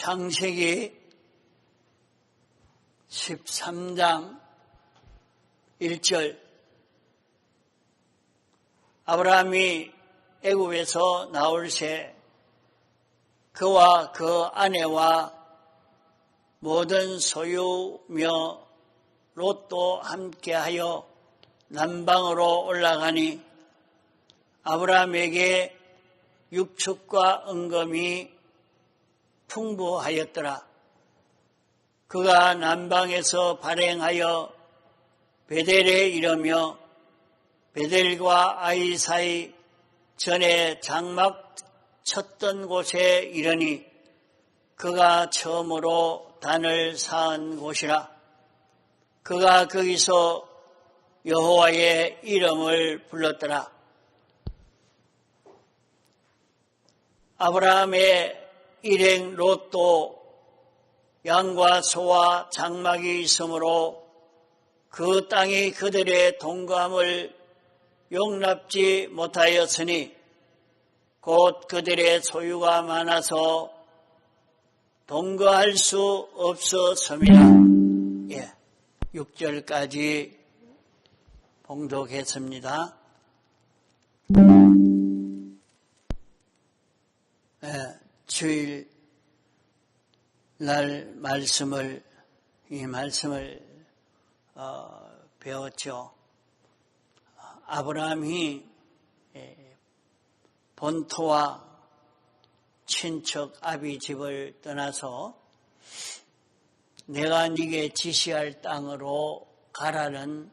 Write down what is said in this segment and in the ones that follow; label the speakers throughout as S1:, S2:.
S1: 창세기 13장 1절 아브라함이 애굽에서 나올 새 그와 그 아내와 모든 소유며 롯도 함께하여 남방으로 올라가니 아브라함에게 육축과 은금이 풍부하였더라. 그가 남방에서 발행하여 베델에 이르며 베델과 아이 사이 전에 장막 쳤던 곳에 이르니 그가 처음으로 단을 쌓은 곳이라. 그가 거기서 여호와의 이름을 불렀더라. 아브라함의 일행 롯도 양과 소와 장막이 있으므로 그 땅이 그들의 동감을 용납지 못하였으니 곧 그들의 소유가 많아서 동거할 수 없었습니다. 6절까지 봉독했습니다. 주일 날 이 말씀을 배웠죠. 아브라함이 본토와 친척 아비 집을 떠나서 내가 네게 지시할 땅으로 가라는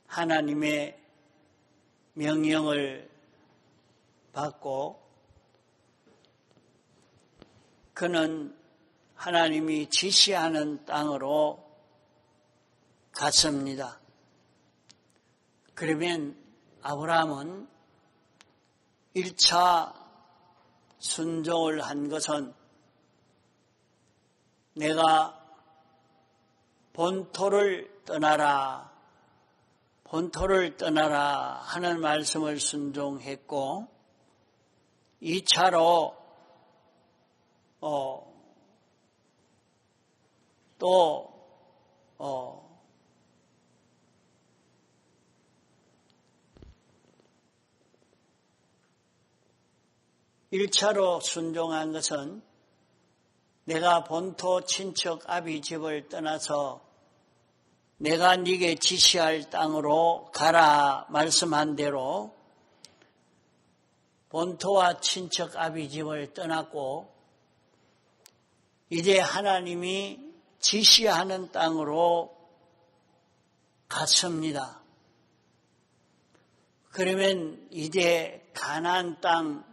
S1: 하나님의 명령을 받고 그는 하나님이 지시하는 땅으로 갔습니다. 그러면 아브라함은 1차 순종을 한 것은 내가 본토를 떠나라 하는 말씀을 순종했고 2차로 또 1차로 순종한 것은 내가 본토 친척 아비 집을 떠나서 내가 네게 지시할 땅으로 가라 말씀한 대로 본토와 친척 아비 집을 떠났고 이제 하나님이 지시하는 땅으로 갔습니다. 그러면 이제 가나안 땅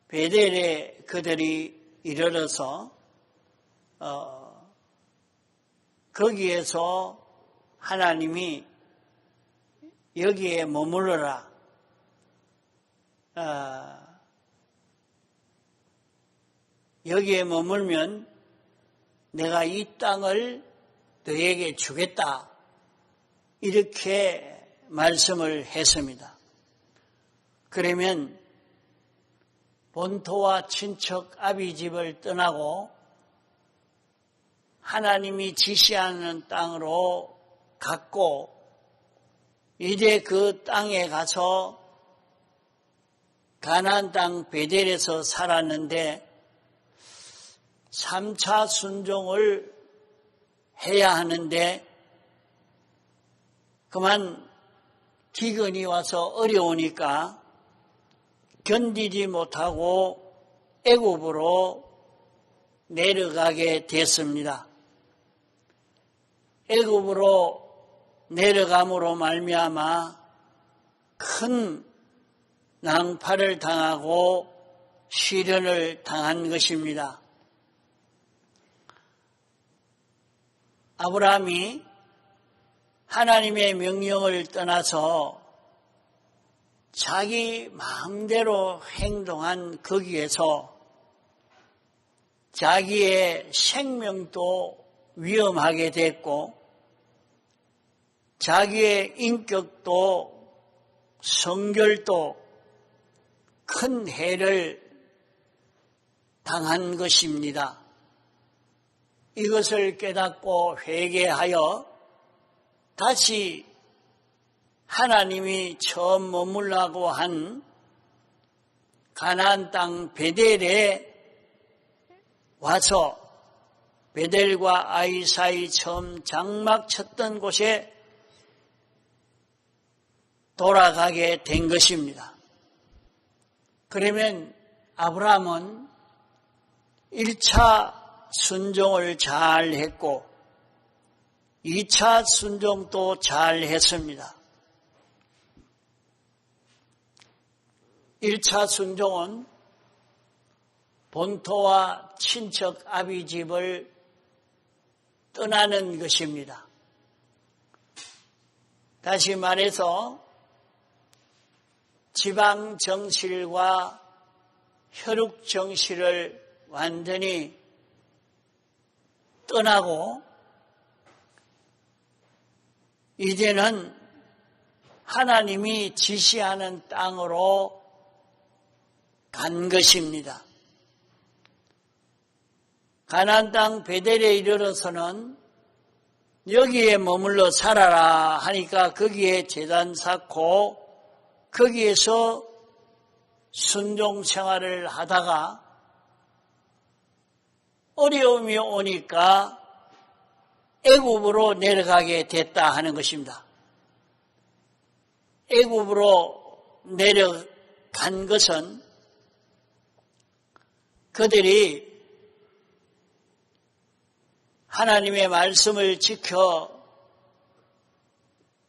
S1: 베델에 그들이 이르러서 거기에서 하나님이 여기에 머물러라. 여기에 머물면 내가 이 땅을 너에게 주겠다. 이렇게 말씀을 했습니다. 그러면 본토와 친척 아비 집을 떠나고 하나님이 지시하는 땅으로 갔고 이제 그 땅에 가서 가나안 땅 베델에서 살았는데 3차 순종을 해야 하는데 그만 기근이 와서 어려우니까 견디지 못하고 애굽으로 내려가게 됐습니다. 애굽으로 내려감으로 말미암아 큰 낭파를 당하고 시련을 당한 것입니다. 아브라함이 하나님의 명령을 떠나서 자기 마음대로 행동한 거기에서 자기의 생명도 위험하게 됐고 자기의 인격도 성결도 큰 해를 당한 것입니다. 이것을 깨닫고 회개하여 다시 하나님이 처음 머물라고 한 가나안 땅 베델에 와서 베델과 아이 사이 처음 장막 쳤던 곳에 돌아가게 된 것입니다. 그러면 아브라함은 1차 순종을 잘 했고 2차 순종도 잘 했습니다. 1차 순종은 본토와 친척 아비 집을 떠나는 것입니다. 다시 말해서 지방 정실과 혈육 정실을 완전히 떠나고 이제는 하나님이 지시하는 땅으로 간 것입니다. 가나안 땅 베델에 이르러서는 여기에 머물러 살아라 하니까 거기에 제단 쌓고 거기에서 순종 생활을 하다가 어려움이 오니까 애굽으로 내려가게 됐다 하는 것입니다. 애굽으로 내려간 것은 그들이 하나님의 말씀을 지켜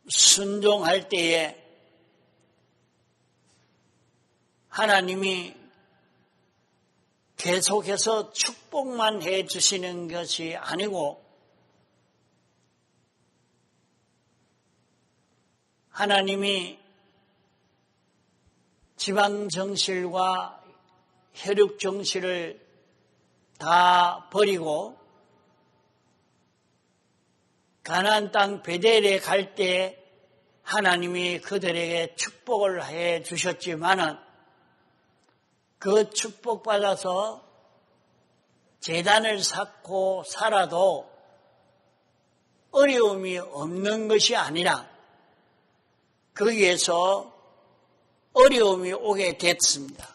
S1: 순종할 때에 하나님이 계속해서 축복만 해 주시는 것이 아니고 하나님이 지방정실과 혈육정실을 다 버리고 가나안 땅 베델에 갈 때 하나님이 그들에게 축복을 해 주셨지만은 그 축복받아서 제단을 쌓고 살아도 어려움이 없는 것이 아니라 거기에서 어려움이 오게 됐습니다.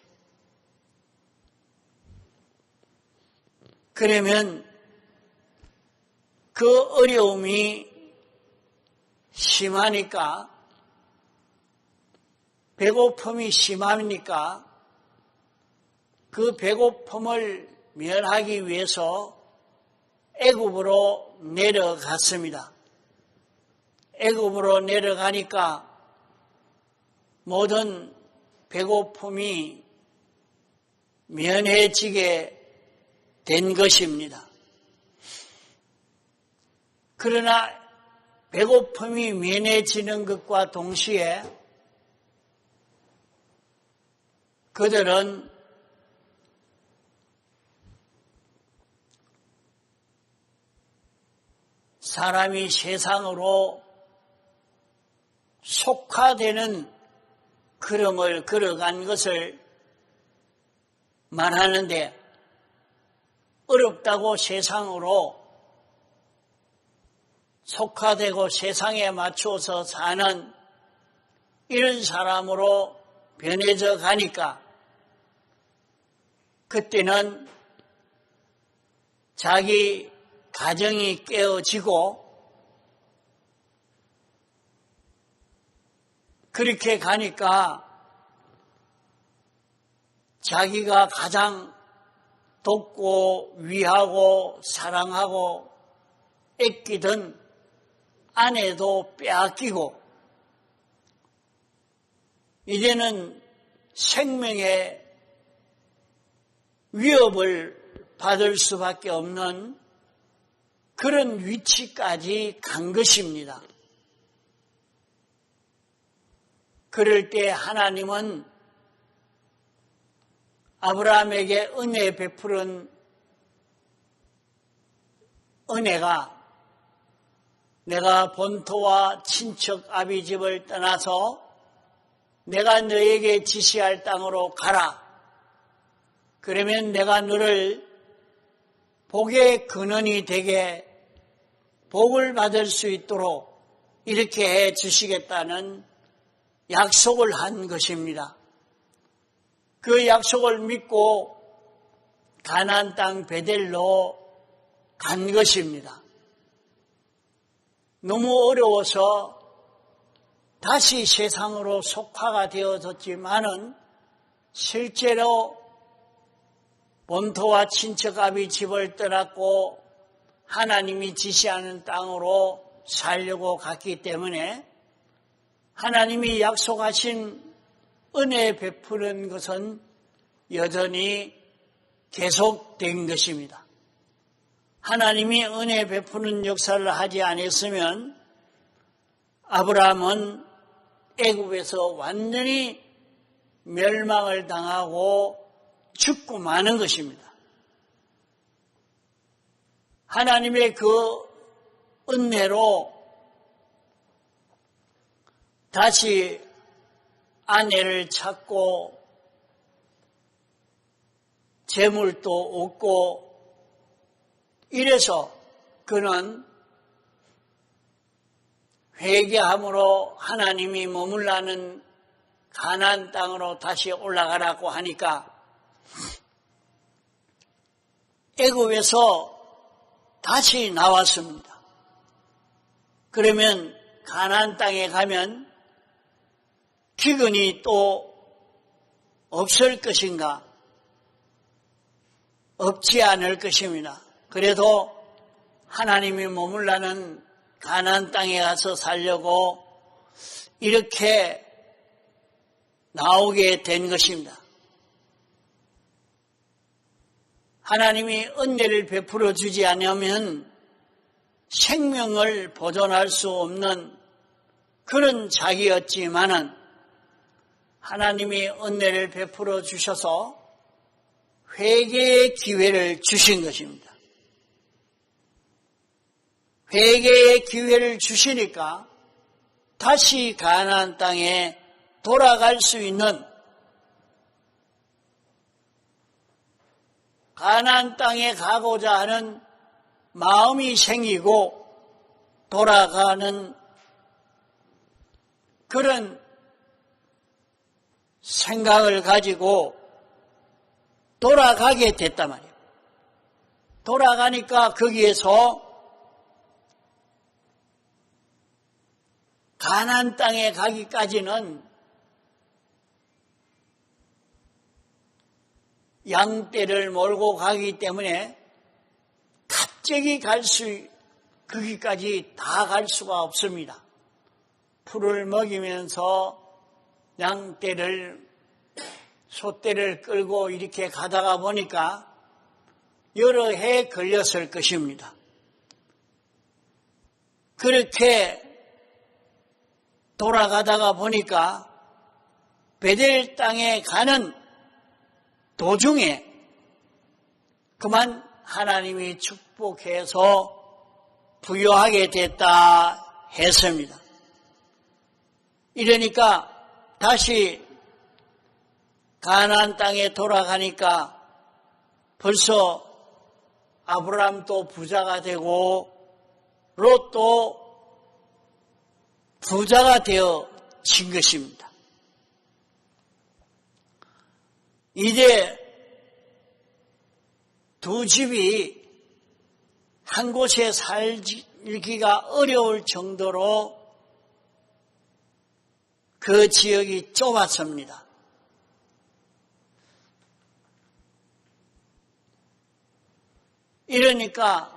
S1: 그러면 그 어려움이 심하니까 배고픔이 심하니까 그 배고픔을 면하기 위해서 애굽으로 내려갔습니다. 애굽으로 내려가니까 모든 배고픔이 면해지게 된 것입니다. 그러나 배고픔이 면해지는 것과 동시에 그들은 사람이 세상으로 속화되는 걸음을 걸어간 것을 말하는데 어렵다고 세상으로 속화되고 세상에 맞춰서 사는 이런 사람으로 변해져 가니까 그때는 자기 가정이 깨어지고 그렇게 가니까 자기가 가장 돕고 위하고 사랑하고 애끼던 아내도 빼앗기고 이제는 생명의 위협을 받을 수밖에 없는 그런 위치까지 간 것입니다. 그럴 때 하나님은 아브라함에게 은혜 베푸는 은혜가 내가 본토와 친척 아비 집을 떠나서 내가 너에게 지시할 땅으로 가라. 그러면 내가 너를 복의 근원이 되게 복을 받을 수 있도록 이렇게 해 주시겠다는 약속을 한 것입니다. 그 약속을 믿고 가나안 땅 베델로 간 것입니다. 너무 어려워서 다시 세상으로 속화가 되어졌지만은 실제로 본토와 친척아비 집을 떠났고 하나님이 지시하는 땅으로 살려고 갔기 때문에 하나님이 약속하신 은혜 베푸는 것은 여전히 계속된 것입니다. 하나님이 은혜 베푸는 역사를 하지 않았으면 아브라함은 애굽에서 완전히 멸망을 당하고 죽고 마는 것입니다. 하나님의 그 은혜로 다시 아내를 찾고 재물도 얻고 이래서 그는 회개함으로 하나님이 머물라는 가나안 땅으로 다시 올라가라고 하니까 애굽에서 다시 나왔습니다. 그러면 가나안 땅에 가면 기근이 또 없을 것인가? 없지 않을 것입니다. 그래도 하나님이 머물라는 가나안 땅에 가서 살려고 이렇게 나오게 된 것입니다. 하나님이 은혜를 베풀어 주지 않으면 생명을 보존할 수 없는 그런 자기였지만은 하나님이 은혜를 베풀어 주셔서 회개의 기회를 주신 것입니다. 회개의 기회를 주시니까 다시 가나안 땅에 돌아갈 수 있는 가나안 땅에 가고자 하는 마음이 생기고 돌아가는 그런 생각을 가지고 돌아가게 됐단 말이에요. 돌아가니까 거기에서 가나안 땅에 가기까지는 양떼를 몰고 가기 때문에 갑자기 거기까지 다 갈 수가 없습니다. 풀을 먹이면서 양떼를 소떼를 끌고 이렇게 가다가 보니까 여러 해 걸렸을 것입니다. 그렇게 돌아가다가 보니까 베델 땅에 가는 도중에 그만 하나님이 축복해서 부여하게 됐다 했습니다. 이러니까 다시 가나안 땅에 돌아가니까 벌써 아브라함도 부자가 되고 롯도 부자가 되어진 것입니다. 이제 두 집이 한 곳에 살기가 어려울 정도로 그 지역이 좁았습니다. 이러니까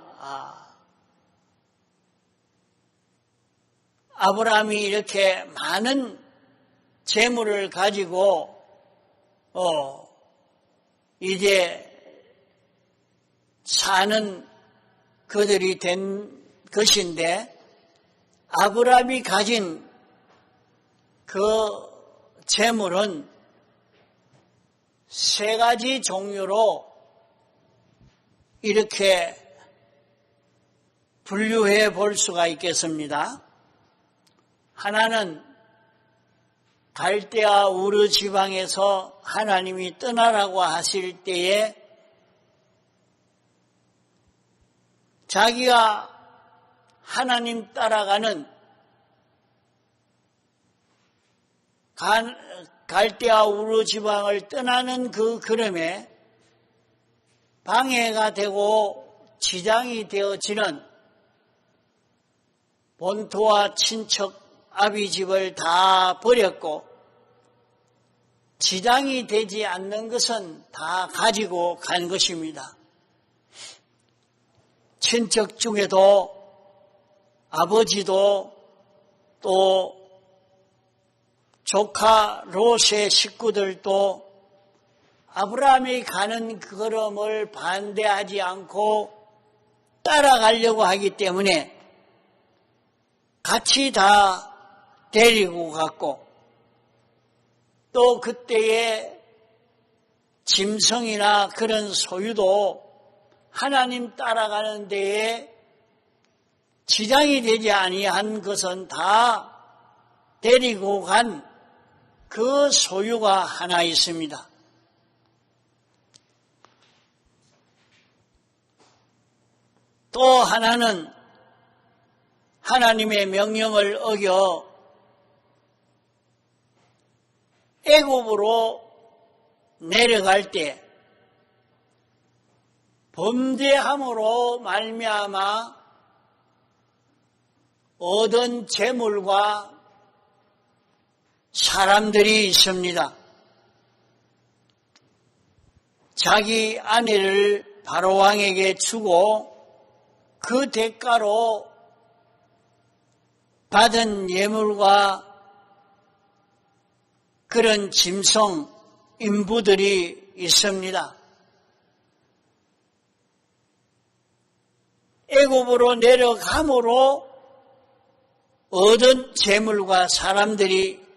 S1: 아브라함이 이렇게 많은 재물을 가지고 이제 사는 그들이 된 것인데 아브라함이 가진 그 재물은 세 가지 종류로 이렇게 분류해 볼 수가 있겠습니다. 하나는 갈대아 우르 지방에서 하나님이 떠나라고 하실 때에 자기가 하나님 따라가는 갈대아 우르 지방을 떠나는 그 걸음에 방해가 되고 지장이 되어지는 본토와 친척 아비 집을 다 버렸고 지장이 되지 않는 것은 다 가지고 간 것입니다. 친척 중에도 아버지도 또 조카 롯의 식구들도 아브라함이 가는 걸음을 반대하지 않고 따라가려고 하기 때문에 같이 다 데리고 갔고 또 그때의 짐승이나 그런 소유도 하나님 따라가는 데에 지장이 되지 아니한 것은 다 데리고 간 그 소유가 하나 있습니다. 또 하나는 하나님의 명령을 어겨 애굽으로 내려갈 때 범죄함으로 말미암아 얻은 재물과 사람들이 있습니다. 자기 아내를 바로왕에게 주고 그 대가로 받은 예물과 그런 짐승 인부들이 있습니다. 애굽으로 내려감으로 얻은 재물과 사람들이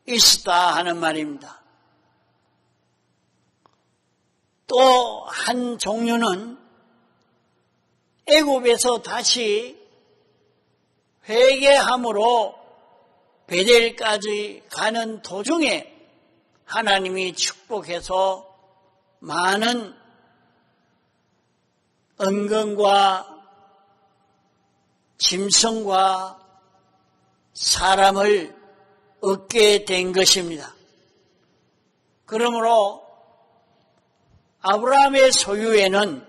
S1: 있었다 하는 말입니다. 또 한 종류는 애굽에서 다시 회개함으로 베델까지 가는 도중에 하나님이 축복해서 많은 은금과 짐승과 사람을 얻게 된 것입니다. 그러므로 아브라함의 소유에는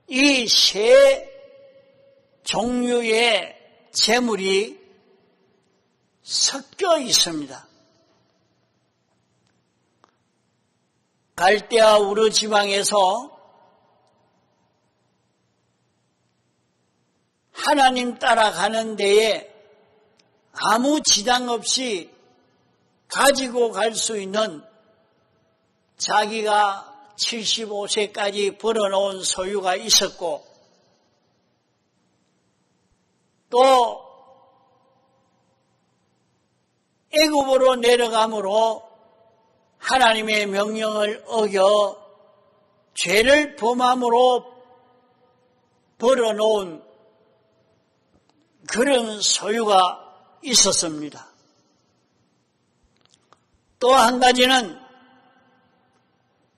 S1: 이 세 종류의 재물이 섞여 있습니다. 갈대아 우르 지방에서 하나님 따라가는 데에 아무 지장 없이 가지고 갈 수 있는 자기가 75세까지 벌어놓은 소유가 있었고 또 애굽으로 내려가므로 하나님의 명령을 어겨 죄를 범함으로 벌어놓은 그런 소유가 있었습니다. 또 한 가지는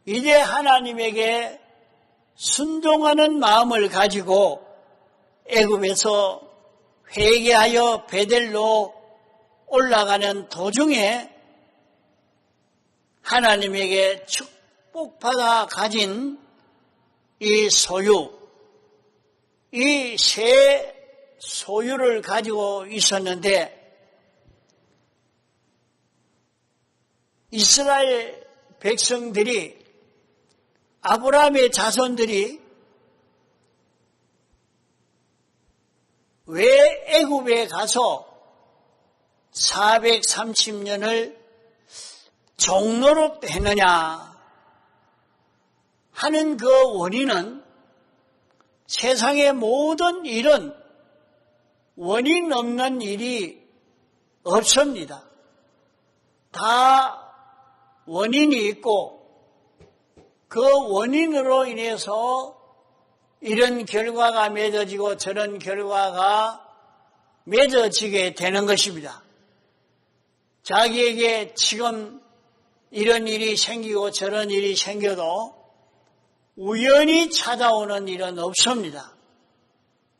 S1: 이제 하나님에게 순종하는 마음을 가지고 애굽에서 회개하여 베델로 올라가는 도중에 하나님에게 축복받아 가진 이 소유, 이 세 소유를 가지고 있었는데 이스라엘 백성들이 아브라함의 자손들이 왜 애굽에 가서 430년을 종노릇 했느냐 하는 그 원인은 세상의 모든 일은 원인 없는 일이 없습니다. 다 원인이 있고 그 원인으로 인해서 이런 결과가 맺어지고 저런 결과가 맺어지게 되는 것입니다. 자기에게 지금 이런 일이 생기고 저런 일이 생겨도 우연히 찾아오는 일은 없습니다.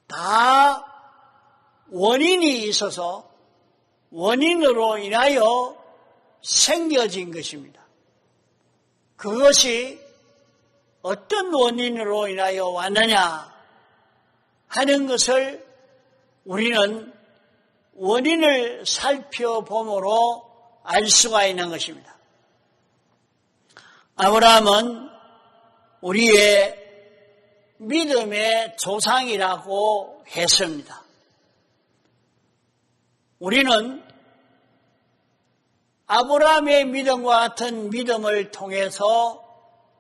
S1: 다 원인이 있어서 원인으로 인하여 생겨진 것입니다. 그것이 어떤 원인으로 인하여 왔느냐 하는 것을 우리는 원인을 살펴봄으로 알 수가 있는 것입니다. 아브라함은 우리의 믿음의 조상이라고 했습니다. 우리는 아브라함의 믿음과 같은 믿음을 통해서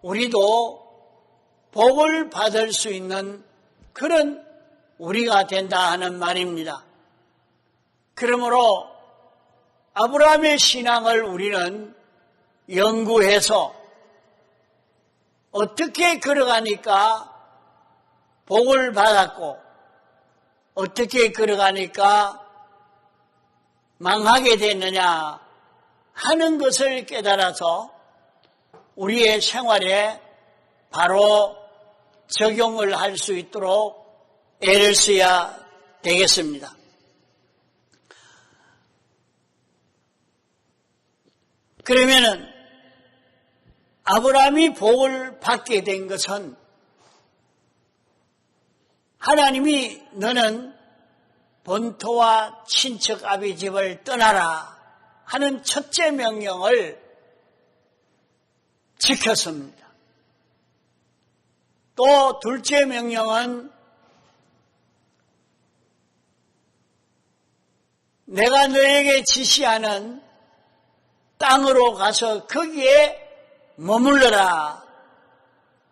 S1: 우리도 복을 받을 수 있는 그런 우리가 된다 하는 말입니다. 그러므로 아브라함의 신앙을 우리는 연구해서 어떻게 걸어가니까 복을 받았고 어떻게 걸어가니까 망하게 됐느냐 하는 것을 깨달아서 우리의 생활에 바로 적용을 할 수 있도록 애를 써야 되겠습니다. 그러면은 아브라함이 복을 받게 된 것은 하나님이 너는 본토와 친척 아비 집을 떠나라 하는 첫째 명령을 지켰습니다. 또 둘째 명령은 내가 너에게 지시하는 땅으로 가서 거기에 머물러라.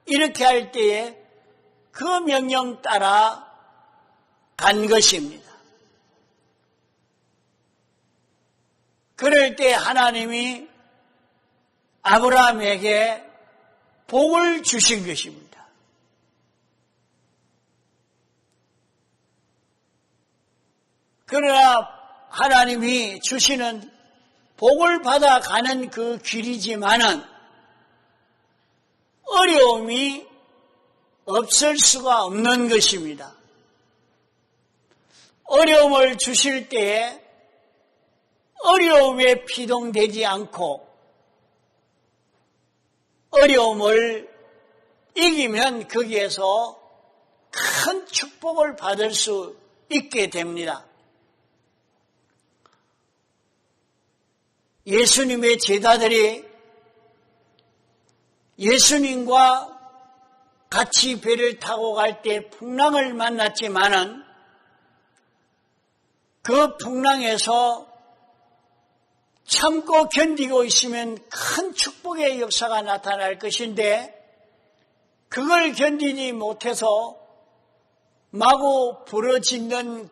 S1: 이렇게 할 때에 그 명령 따라 간 것입니다. 그럴 때 하나님이 아브라함에게 복을 주신 것입니다. 그러나 하나님이 주시는 복을 받아가는 그 길이지만은 어려움이 없을 수가 없는 것입니다. 어려움을 주실 때에 어려움에 피동되지 않고 어려움을 이기면 거기에서 큰 축복을 받을 수 있게 됩니다. 예수님의 제자들이 예수님과 같이 배를 타고 갈 때 풍랑을 만났지만은 그 풍랑에서 참고 견디고 있으면 큰 축복의 역사가 나타날 것인데 그걸 견디지 못해서 마구 부러지는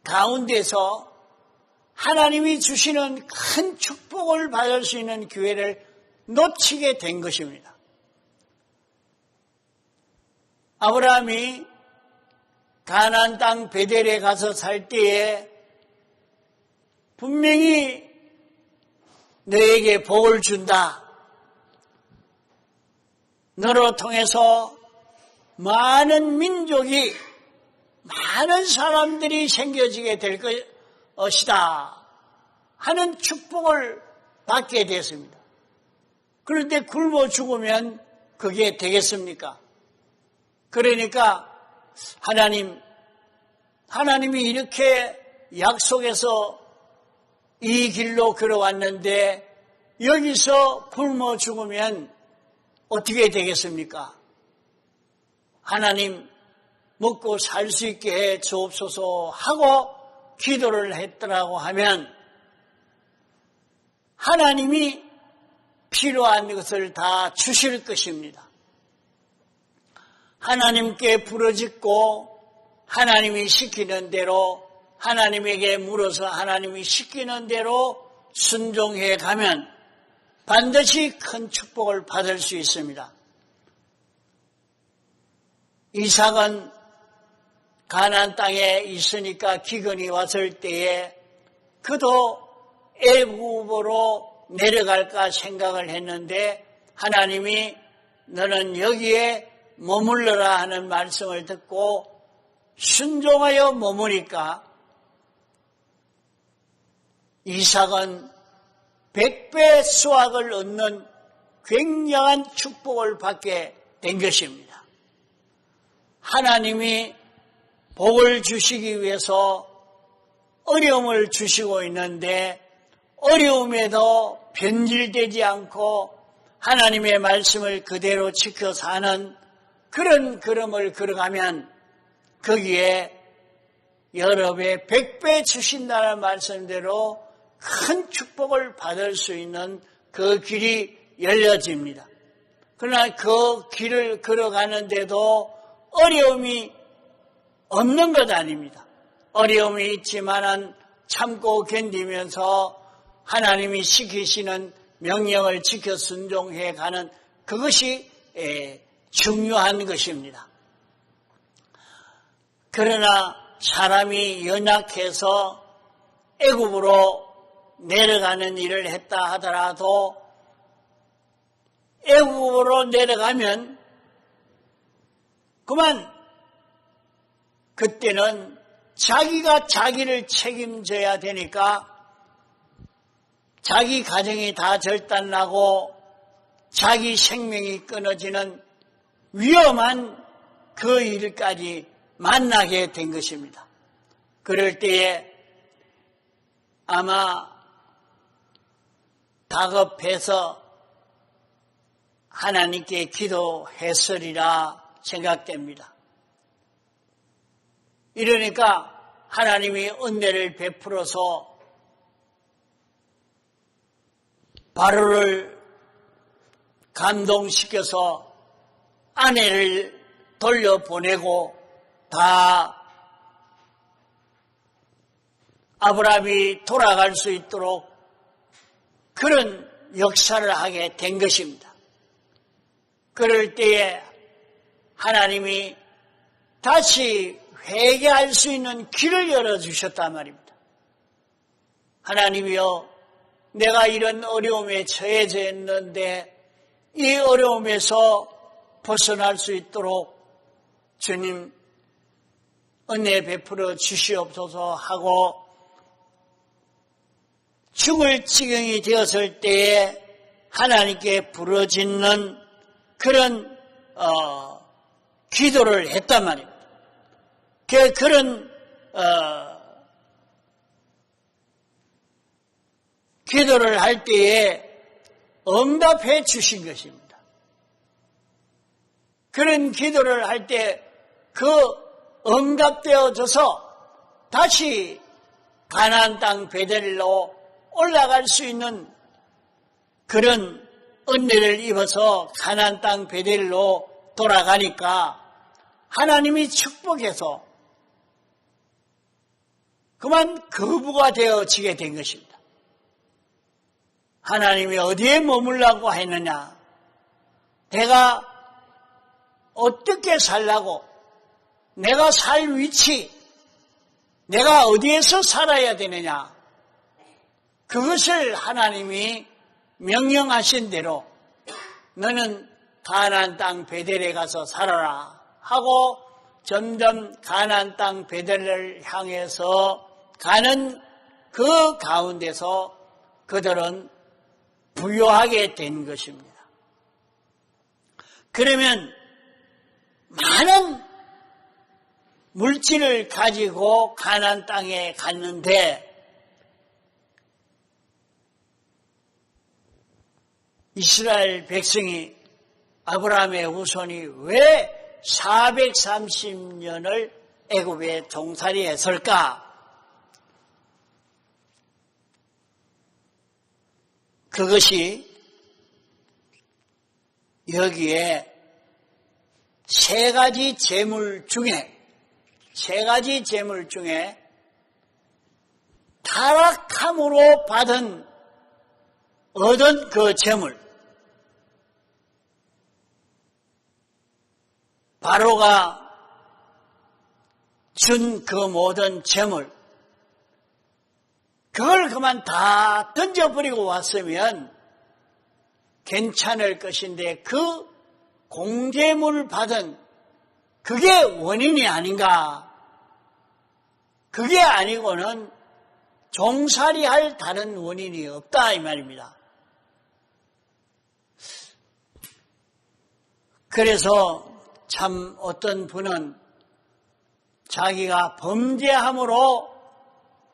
S1: 가운데서 하나님이 주시는 큰 축복을 받을 수 있는 기회를 놓치게 된 것입니다. 아브라함이 가나안 땅 베델에 가서 살 때에 분명히 너에게 복을 준다. 너로 통해서 많은 민족이 많은 사람들이 생겨지게 될 것이다 하는 축복을 받게 됐습니다. 그런데 굶어 죽으면 그게 되겠습니까? 그러니까 하나님이 이렇게 약속해서 이 길로 걸어왔는데 여기서 굶어 죽으면 어떻게 되겠습니까? 하나님 먹고 살 수 있게 해 주옵소서 하고 기도를 했더라고 하면 하나님이 필요한 것을 다 주실 것입니다. 하나님께 부르짖고 하나님이 시키는 대로 하나님에게 물어서 하나님이 시키는 대로 순종해 가면 반드시 큰 축복을 받을 수 있습니다. 이삭은 가나안 땅에 있으니까 기근이 왔을 때에 그도 애굽으로 내려갈까 생각을 했는데 하나님이 너는 여기에 머물러라 하는 말씀을 듣고 순종하여 머무니까 이삭은 100배 수확을 얻는 굉장한 축복을 받게 된 것입니다. 하나님이 복을 주시기 위해서 어려움을 주시고 있는데 어려움에도 변질되지 않고 하나님의 말씀을 그대로 지켜 사는 그런 걸음을 걸어가면 거기에 여러 배, 100배 주신다는 말씀대로 큰 축복을 받을 수 있는 그 길이 열려집니다. 그러나 그 길을 걸어가는데도 어려움이 없는 것 아닙니다. 어려움이 있지만은 참고 견디면서 하나님이 시키시는 명령을 지켜 순종해 가는 그것이 중요한 것입니다. 그러나 사람이 연약해서 애굽으로 내려가는 일을 했다 하더라도 애굽으로 내려가면 그만 그때는 자기가 자기를 책임져야 되니까 자기 가정이 다 절단나고 자기 생명이 끊어지는 위험한 그 일까지 만나게 된 것입니다. 그럴 때에 아마 다급해서 하나님께 기도했으리라 생각됩니다. 이러니까 하나님이 은혜를 베풀어서 바로를 감동시켜서 아내를 돌려보내고 다 아브라함이 돌아갈 수 있도록 그런 역사를 하게 된 것입니다. 그럴 때에 하나님이 다시 회개할 수 있는 길을 열어주셨단 말입니다. 하나님이여, 내가 이런 어려움에 처해져 있는데 이 어려움에서 벗어날 수 있도록 주님 은혜 베풀어 주시옵소서 하고 죽을 지경이 되었을 때에 하나님께 부르짖는 그런 기도를 했단 말입니다. 그런 기도를 할 때에 응답해 주신 것입니다. 그런 기도를 할 때 그 응답되어져서 다시 가나안 땅 베델로 올라갈 수 있는 그런 은혜를 입어서 가나안 땅 베델로 돌아가니까 하나님이 축복해서 그만 거부가 되어지게 된 것입니다. 하나님이 어디에 머물라고 했느냐? 내가 어떻게 살라고? 내가 살 위치, 내가 어디에서 살아야 되느냐? 그것을 하나님이 명령하신 대로 너는 가나안 땅 베델에 가서 살아라 하고 점점 가나안 땅 베델을 향해서 가는 그 가운데서 그들은 부요하게 된 것입니다. 그러면 많은 물질을 가지고 가나안 땅에 갔는데 이스라엘 백성이 아브라함의 후손이 왜 430년을 애굽에 종살이했을까? 그것이 여기에 세 가지 재물 중에 타락함으로 얻은 그 재물, 바로가 준 그 모든 재물, 그걸 그만 다 던져버리고 왔으면 괜찮을 것인데 그 공제물을 받은 그게 원인이 아닌가? 그게 아니고는 종살이할 다른 원인이 없다 이 말입니다. 그래서 참 어떤 분은 자기가 범죄함으로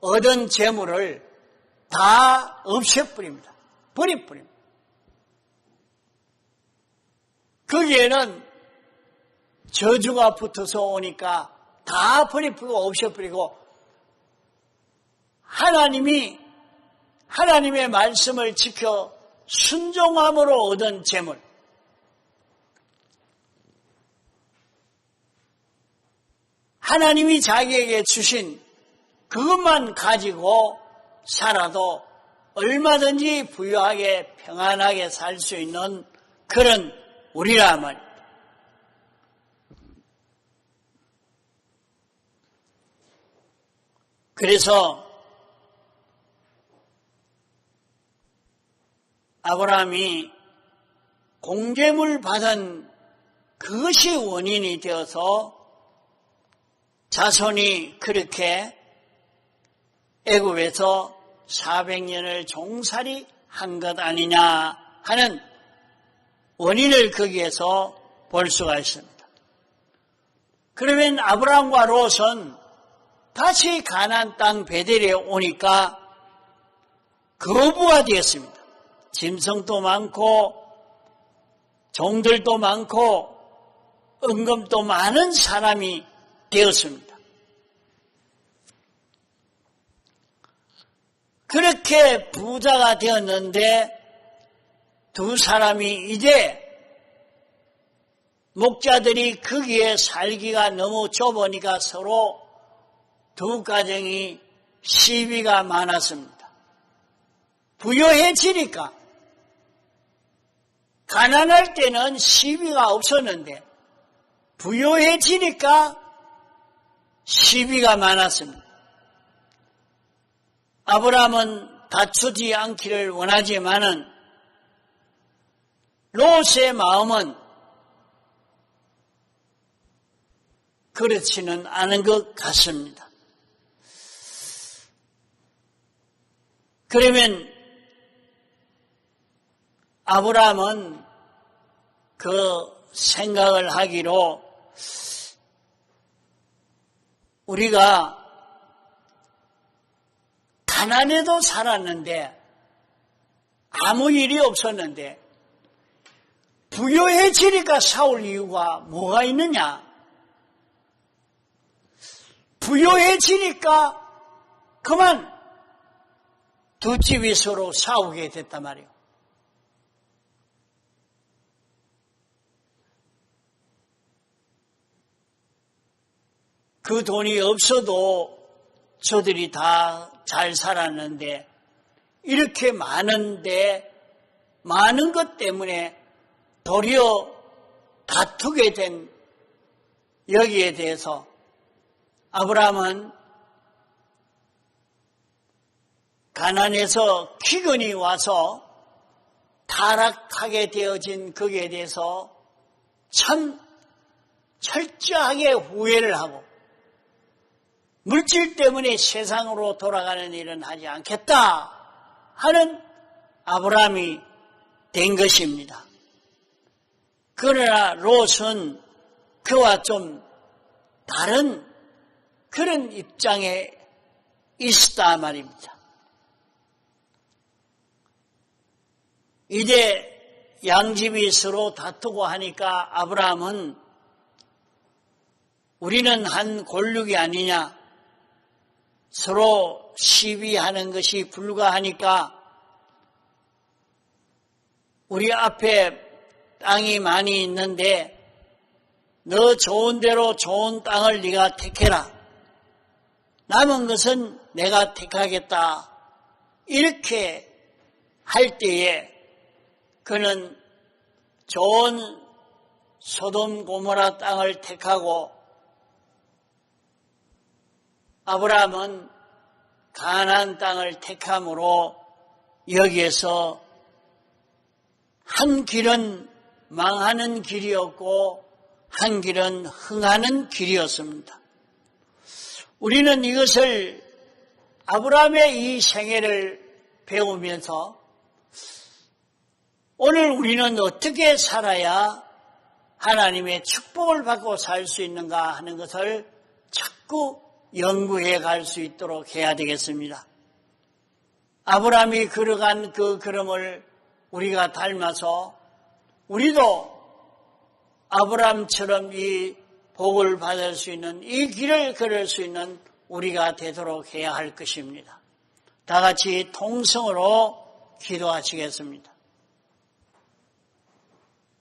S1: 얻은 재물을 다 없애버립니다. 버려버립니다. 거기에는 저주가 붙어서 오니까 다 버리고 없애버리고 하나님의 말씀을 지켜 순종함으로 얻은 재물, 하나님이 자기에게 주신 그것만 가지고 살아도 얼마든지 부유하게 평안하게 살 수 있는 그런 우리라 말입니다. 그래서 아브라함이 공제물 받은 그것이 원인이 되어서 자손이 그렇게 애굽에서 400년을 종살이 한 것 아니냐 하는 원인을 거기에서 볼 수가 있습니다. 그러면 아브라함과 롯은 다시 가나안 땅 베델에 오니까 거부가 되었습니다. 짐승도 많고 종들도 많고 은금도 많은 사람이 되었습니다. 그렇게 부자가 되었는데 두 사람이 이제 목자들이 거기에 살기가 너무 좁으니까 서로 두 가정이 시비가 많았습니다. 부유해지니까 가난할 때는 시비가 없었는데 부유해지니까 시비가 많았습니다. 아브라함은 다투지 않기를 원하지만은 롯의 마음은 그렇지는 않은 것 같습니다. 그러면 아브라함은 그 생각을 하기로 우리가 가난해도 살았는데 아무 일이 없었는데 부유해지니까 싸울 이유가 뭐가 있느냐? 부유해지니까 그만 두 집이 서로 싸우게 됐단 말이에요. 그 돈이 없어도 저들이 다 잘 살았는데 이렇게 많은데 많은 것 때문에 도리어 다투게 된 여기에 대해서 아브라함은 가나안에서 기근이 와서 타락하게 되어진 거기에 대해서 참 철저하게 후회를 하고 물질 때문에 세상으로 돌아가는 일은 하지 않겠다 하는 아브라함이 된 것입니다. 그러나 롯은 그와 좀 다른 그런 입장에 있었다 말입니다. 이제 양집이 서로 다투고 하니까 아브라함은 우리는 한 골육이 아니냐, 서로 시비하는 것이 불가하니까 우리 앞에 땅이 많이 있는데 너 좋은 대로 좋은 땅을 네가 택해라. 남은 것은 내가 택하겠다. 이렇게 할 때에 그는 좋은 소돔 고모라 땅을 택하고 아브라함은 가나안 땅을 택함으로 여기에서 한 길은 망하는 길이었고 한 길은 흥하는 길이었습니다. 우리는 이것을 아브라함의 이 생애를 배우면서 오늘 우리는 어떻게 살아야 하나님의 축복을 받고 살 수 있는가 하는 것을 자꾸 연구해 갈 수 있도록 해야 되겠습니다. 아브라함이 걸어간 그 걸음을 우리가 닮아서 우리도 아브라함처럼 이 복을 받을 수 있는 이 길을 걸을 수 있는 우리가 되도록 해야 할 것입니다. 다 같이 통성으로 기도하시겠습니다.